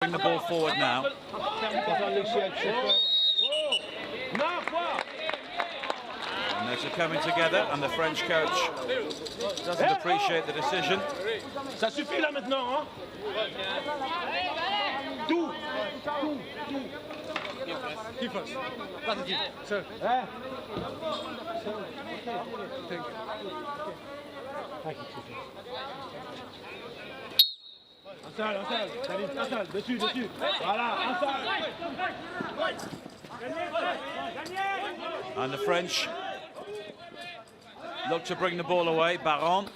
Bring the ball forward now. And they're coming together, and the French coach doesn't appreciate the decision. Ça suffit là maintenant, hein? Tout. Defense. Sir. Installe, dessus. Voilà, And the French look to bring the ball away. Baron.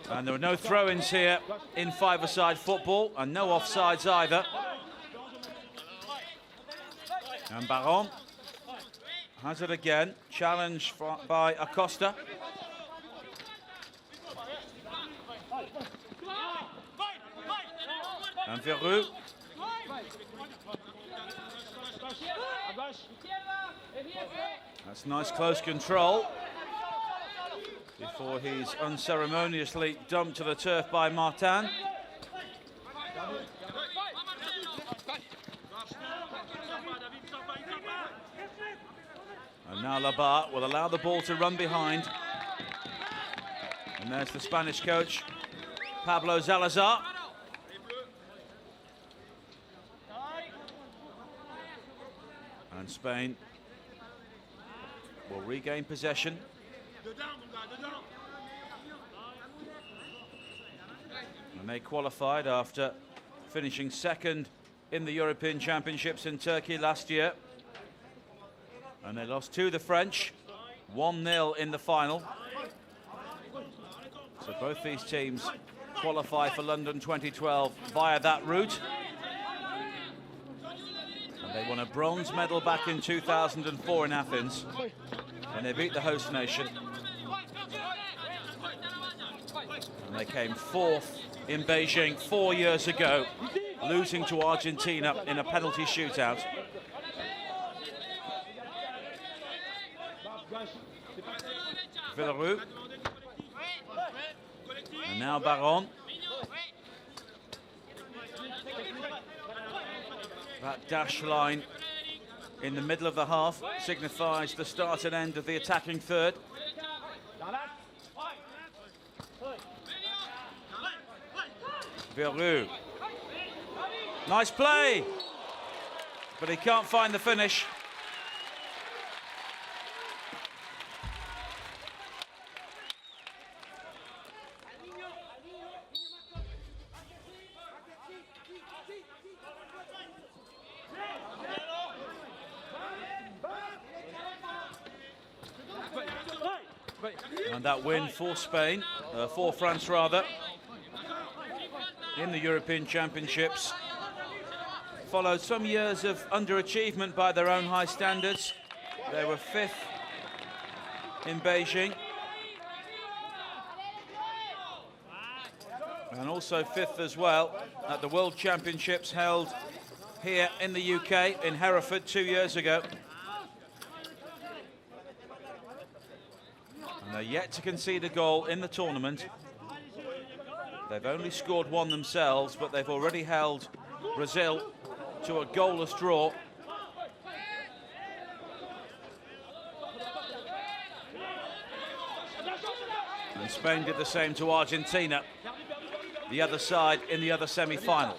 And there are no throw-ins here in five-a-side football, and no offsides either. And Baron has it again, challenged by Acosta. And Verrou. That's nice close control before he's unceremoniously dumped to the turf by Martin. And now Labat will allow the ball to run behind. And there's the Spanish coach, Pablo Zalazar. And Spain will regain possession. And they qualified after finishing second in the European Championships in Turkey last year. And they lost to the French, 1-0 in the final. So both these teams qualify for London 2012 via that route. And they won a bronze medal back in 2004 in Athens when they beat the host nation. And they came fourth in Beijing 4 years ago, losing to Argentina in a penalty shootout. Verrou. And now Baron. That dash line in the middle of the half signifies the start and end of the attacking third. Verrou. Nice play, but he can't find the finish. And that win for Spain, for France rather, in the European Championships, followed some years of underachievement by their own high standards. They were fifth in Beijing, and also fifth as well at the World Championships held here in the UK in Hereford 2 years ago. And they're yet to concede a goal in the tournament. They've only scored one themselves, but they've already held Brazil to a goalless draw. And Spain did the same to Argentina, the other side in the other semi-final.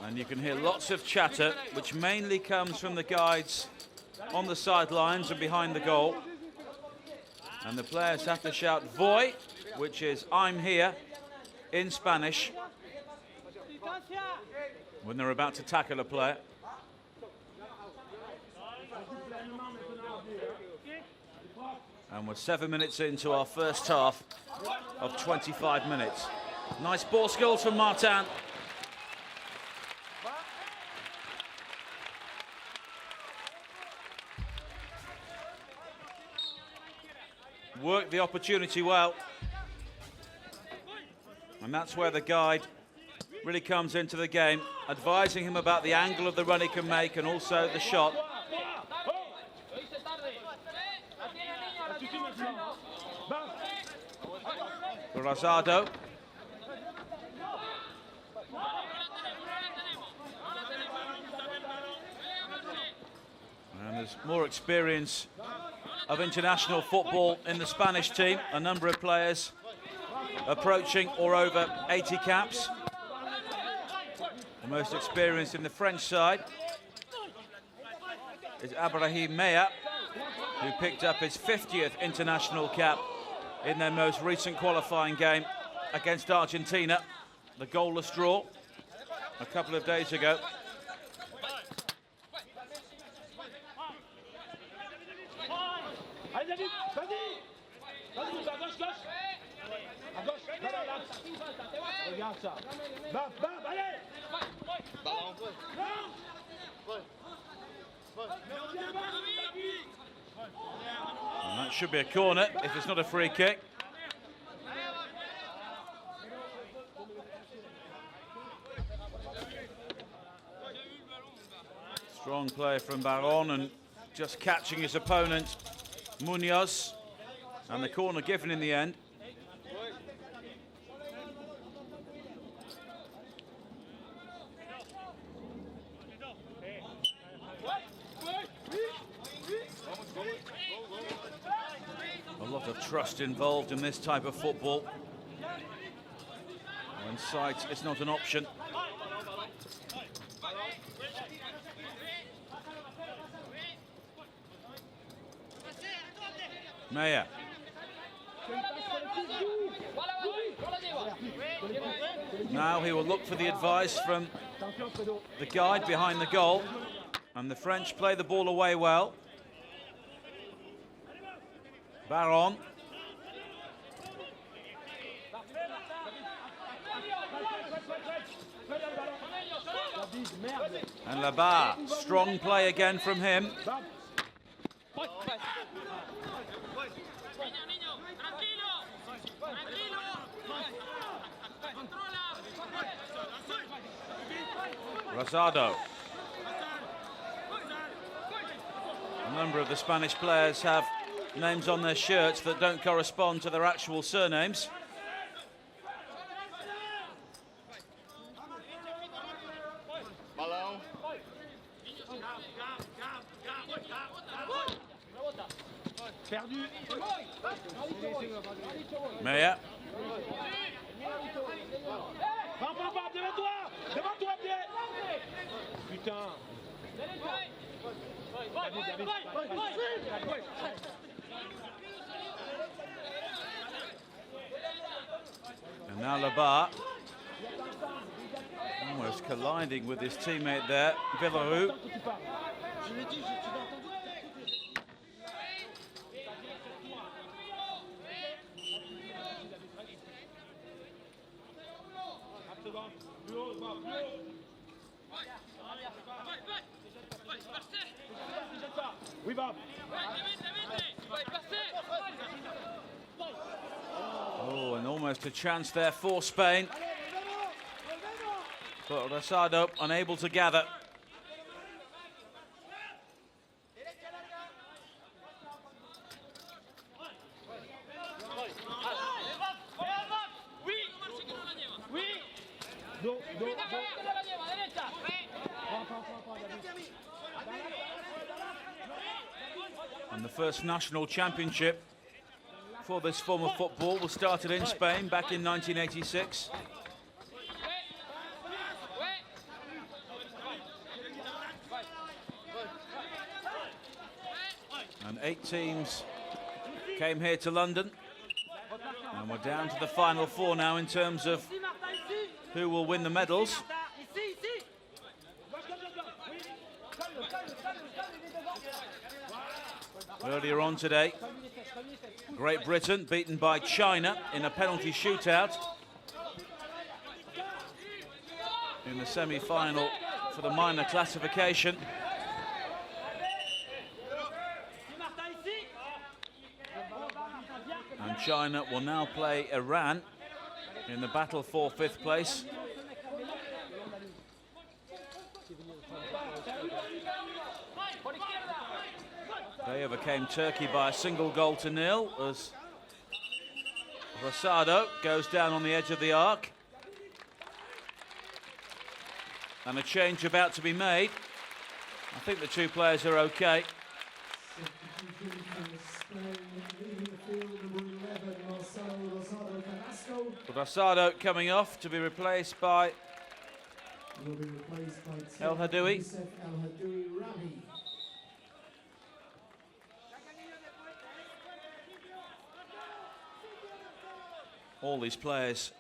And you can hear lots of chatter, which mainly comes from the guides on the sidelines and behind the goal. And the players have to shout "Voy," which is "I'm here" in Spanish, when they're about to tackle a player. And we're 7 minutes into our first half of 25 minutes. Nice ball skills from Martin. worked the opportunity well. And that's where the guide really comes into the game, advising him about the angle of the run he can make and also the shot. Rosado. And there's more experience of international football in the Spanish team. A number of players approaching or over 80 caps. The most experienced in the French side is Ibrahim Mea, who picked up his 50th international cap in their most recent qualifying game against Argentina, the goalless draw a couple of days ago. And that should be a corner if it's not a free kick. Strong play from Baron and just catching his opponent, Munoz, and the corner given in the end. A lot of trust involved in this type of football, when sight is not an option. Mea. Now he will look for the advice from the guide behind the goal, and the French play the ball away well. Baron. And Labar, strong play again from him. Rosado. A number of the Spanish players have names on their shirts that don't correspond to their actual surnames. Mea. And now Labar, almost colliding with his teammate there, Villarou. Oh, and almost a chance there for Spain. But Rosado unable to gather. And the first national championship for this form of football was started in Spain back in 1986. And 8 teams came here to London. And we're down to the final 4 now in terms of who will win the medals. Earlier on today, Great Britain beaten by China in a penalty shootout in the semi-final for the minor classification. And China will now play Iran in the battle for 5th place. They overcame Turkey by a 1-0 as Rosado goes down on the edge of the arc. And a change about to be made. I think the two players are okay. Rosado coming off to be replaced by El Hadoui. All these players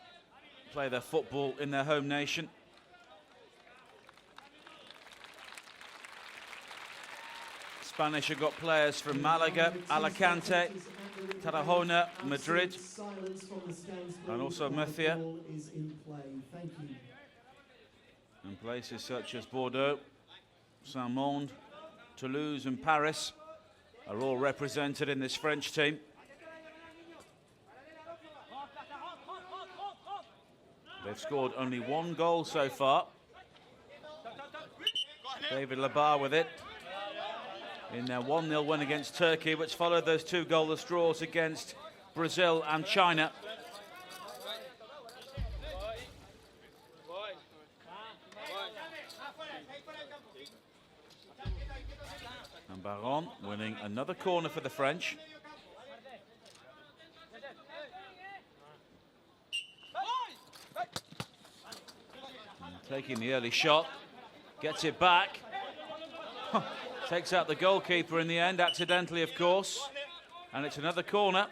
play their football in their home nation. Spanish have got players from Malaga, Alicante, Tarragona, Madrid, and also Murcia. And places such as Bordeaux, Saint-Monde, Toulouse and Paris are all represented in this French team. They've scored only 1 goal so far. David Labar with it in their 1-0 win against Turkey, which followed those 2 goalless draws against Brazil and China. And Baron winning another corner for the French. And taking the early shot, gets it back. Takes out the goalkeeper in the end, accidentally of course, and it's another corner.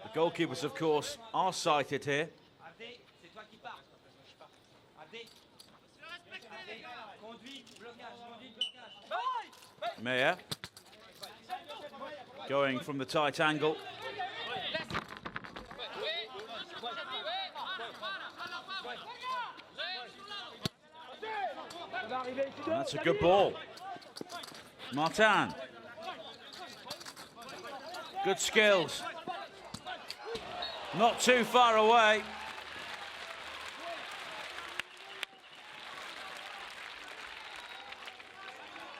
The goalkeepers of course are sighted here. Meyer going from the tight angle. And that's a good ball. Martin. Good skills. Not too far away.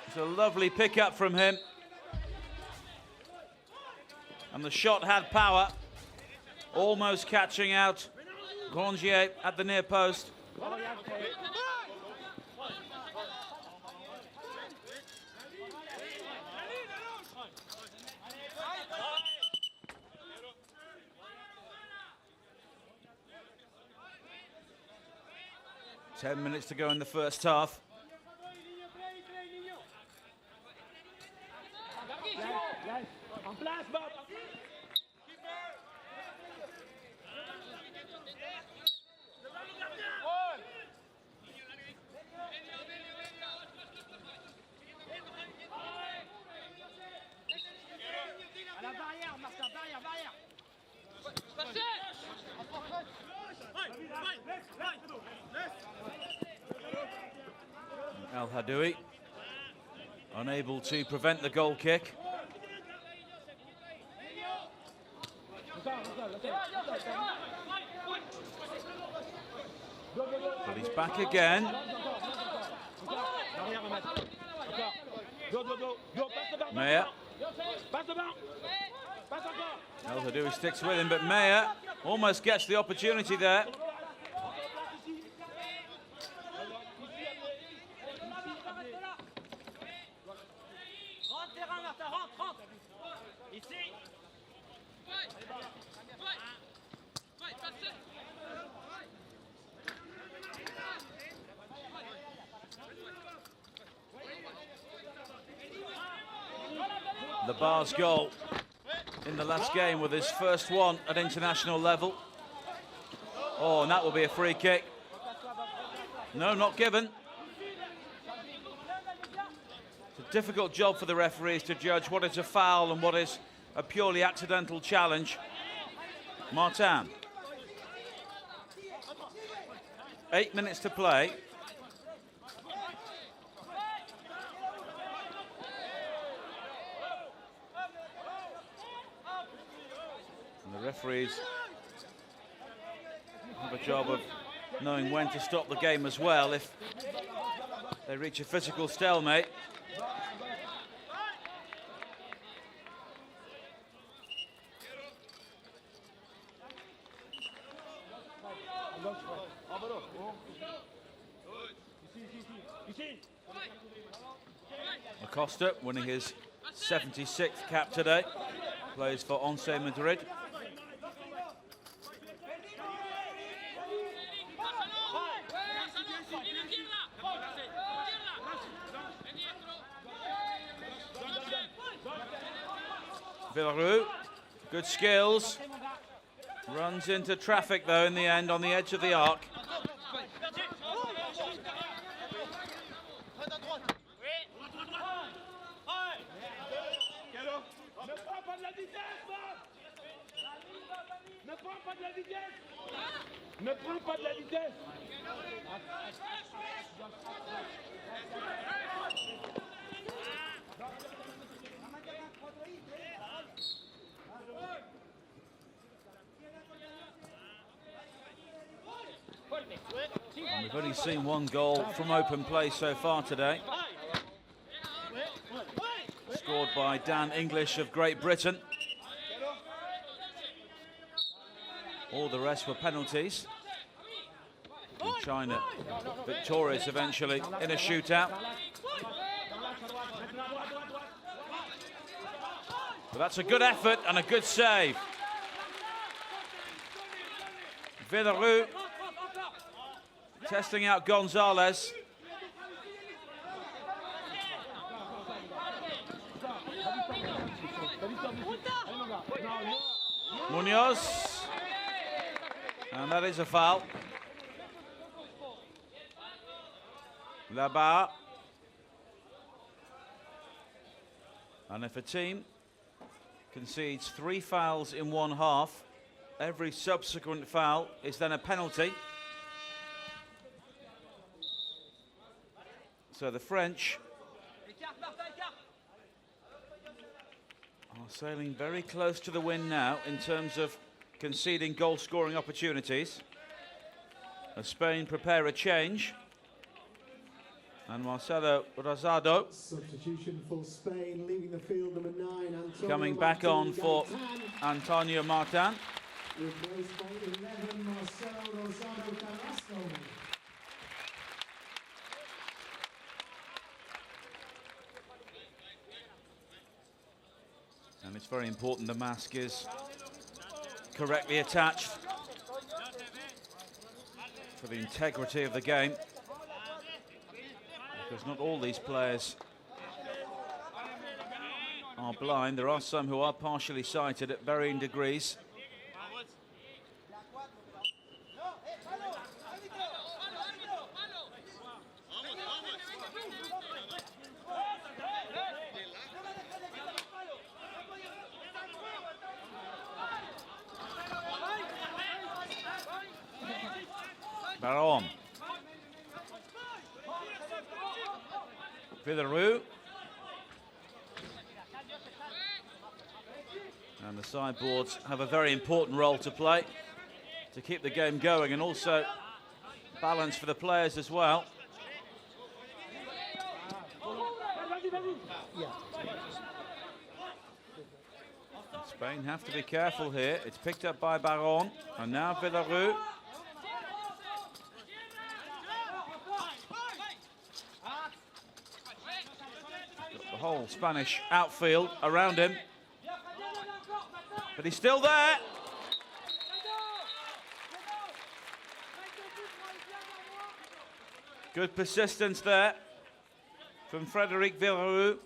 It's a lovely pick-up from him. And the shot had power, almost catching out Grangier at the near post. 10 minutes to go in the first half. El Hadoui unable to prevent the goal kick. But he's back again. Meyer. El Hadoui sticks with him, but Meyer almost gets the opportunity there. The Bar's goal in the last game with his first one at international level. Oh, and that will be a free kick. No, not given. It's a difficult job for the referees to judge what is a foul and what is a purely accidental challenge. Martin. 8 minutes to play. And the referees have a job of knowing when to stop the game as well if they reach a physical stalemate. Acosta winning his 76th cap today, plays for Once Madrid. Villarreal, good skills, runs into traffic though in the end on the edge of the arc. Ne prends pas de la vitesse. And we've only seen one goal from open play so far today. Scored by Dan English of Great Britain. All the rest were penalties. And China victorious eventually in a shootout. But that's a good effort and a good save. Villarreal testing out Gonzalez. Munoz. And that is a foul. Là-bas. And if a team concedes 3 fouls in one half, every subsequent foul is then a penalty. So the French are sailing very close to the win now in terms of conceding goal-scoring opportunities. As Spain prepare a change. And Marcelo Rosado substitution for Spain, leaving the field, number 9, Antonio coming back on for Antonio Martin. Replaced by 11, Marcelo Rosado Carrasco. And it's very important the mask is correctly attached for the integrity of the game, because not all these players are blind. There are some who are partially sighted at varying degrees. Baron. Villarreal. And the sideboards have a very important role to play to keep the game going and also balance for the players as well. Spain have to be careful here. It's picked up by Baron and now Villarreal. The whole Spanish outfield around him, but he's still there. Good persistence there from Frédéric Villarreal.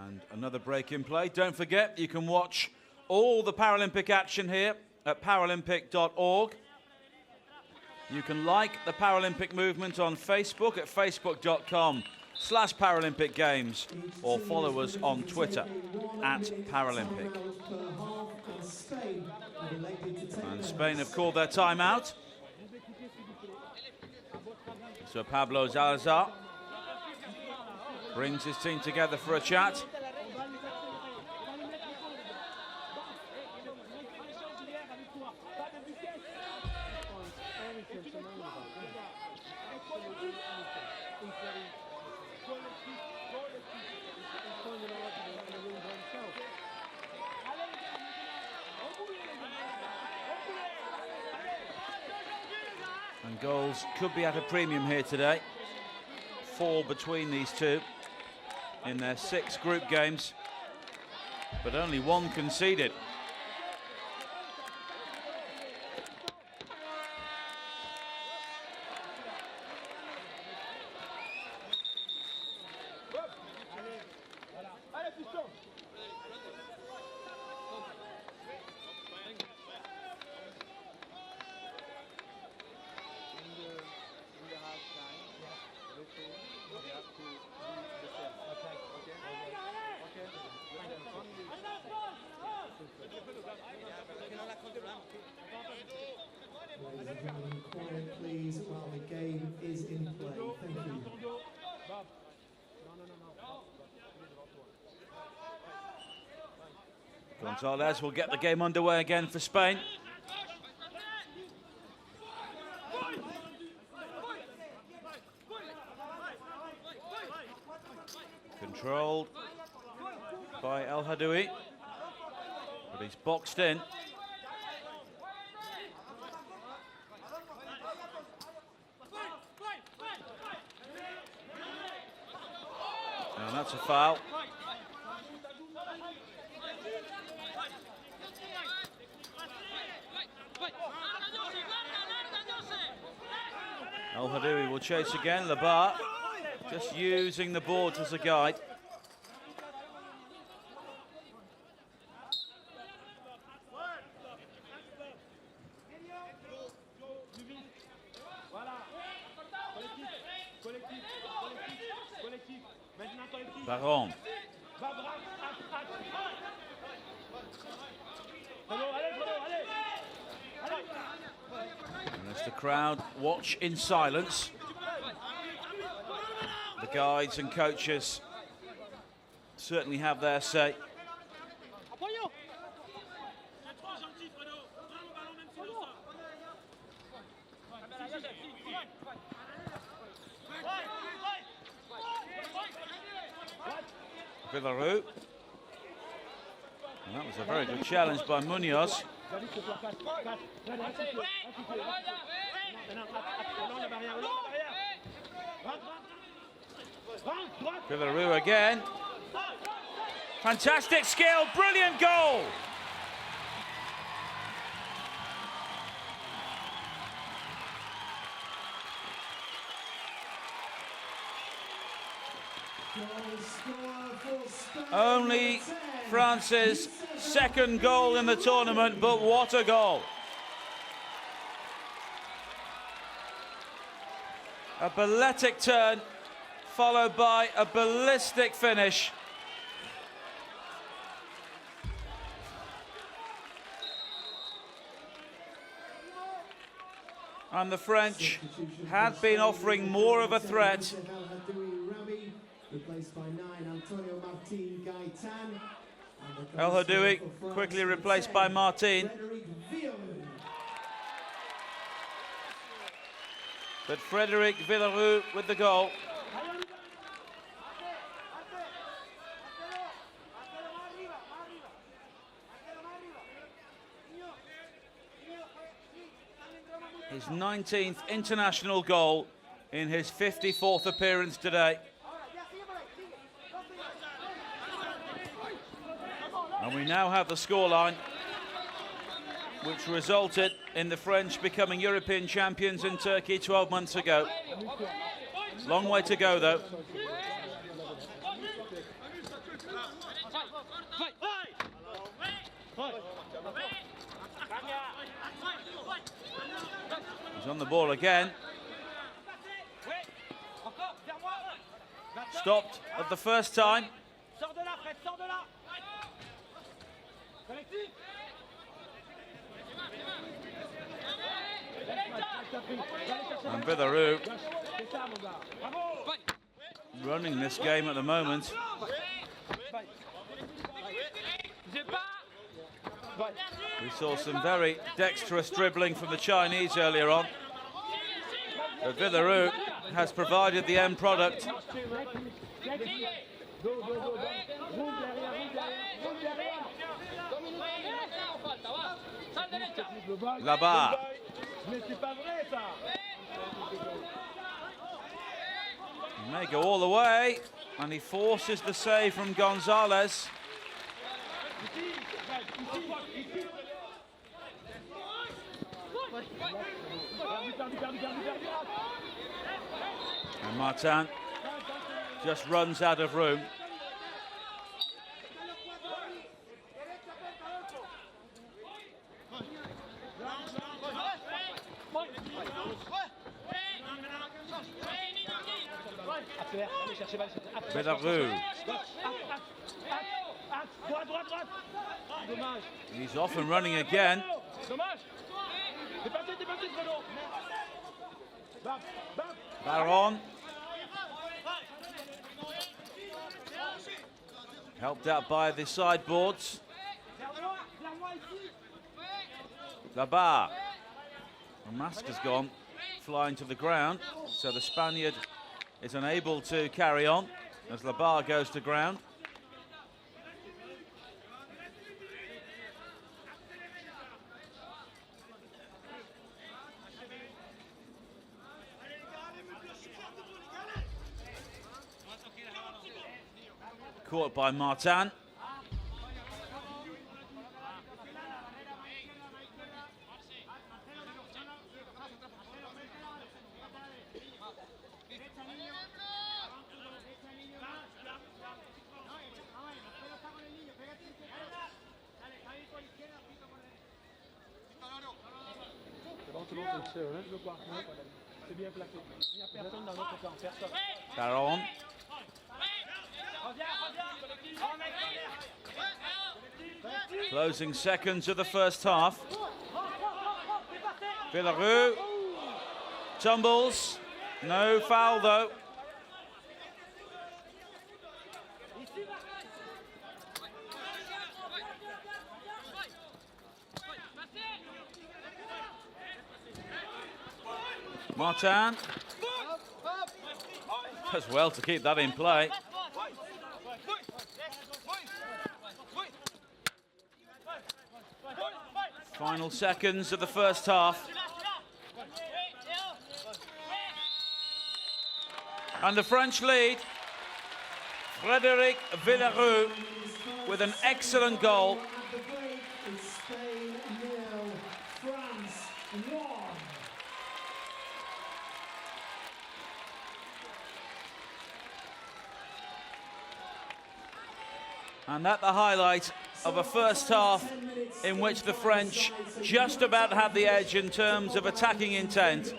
And another break in play. Don't forget, you can watch all the Paralympic action here at paralympic.org. You can like the Paralympic Movement on Facebook at facebook.com/Paralympic Games, or follow us on Twitter at Paralympic. And Spain have called their timeout. So Pablo Salazar brings his team together for a chat. And goals could be at a premium here today. 4 between these two in their 6 group games, but only 1 conceded. Ladies and gentlemen, quiet please while the game is in play. Thank you. Gonzalez will get the game underway again for Spain. Controlled by El Hadoui, but he's boxed in. And that's a foul. El Hadoui will chase again. Labar just using the boards as a guide. Baron. And as the crowd watch in silence, the guides and coaches certainly have their say. Villarreau. And that was a very good challenge by Munoz. Villarreau again. Fantastic skill, brilliant goal. Only France's second goal in the tournament, but what a goal. A balletic turn, followed by a ballistic finish. And the French had been offering more of a threat. El Hadoui quickly replaced by Martin. But Frédéric Villarreau with the goal. His 19th international goal in his 54th appearance today. And we now have the scoreline, which resulted in the French becoming European champions in Turkey 12 months ago. Long way to go, though. He's on the ball again. Stopped at the first time. And Vidarou running this game at the moment. We saw some very dexterous dribbling from the Chinese earlier on. But Vidarou has provided the end product. Là-bas. He may go all the way, and he forces the save from Gonzalez. And Martin just runs out of room. Vidarou. He's off and running again. Baron. Helped out by the sideboards. Là-bas. The mask has gone flying to the ground, so the Spaniard is unable to carry on as Là-bas goes to ground. Caught by Martin. Baron. Closing seconds of the first half. Vidarou tumbles. No foul though. Martin does well to keep that in play. Final seconds of the first half. And the French lead. Frédéric Vidarou with an excellent goal. Spain 0, France 1. And that the highlight of a first half in which the French just about had the edge in terms of attacking intent.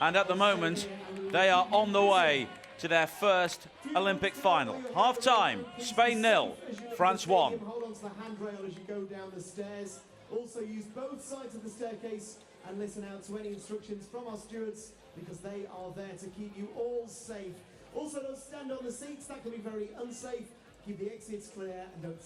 And at the moment, they are on the way to their first Olympic final. Half-time, Spain 0, France 1. Hold on to the handrail as you go down the stairs. Also use both sides of the staircase and listen out to any instructions from our stewards because they are there to keep you all safe. Also, don't stand on the seats, that can be very unsafe. Keep the exits clear and don't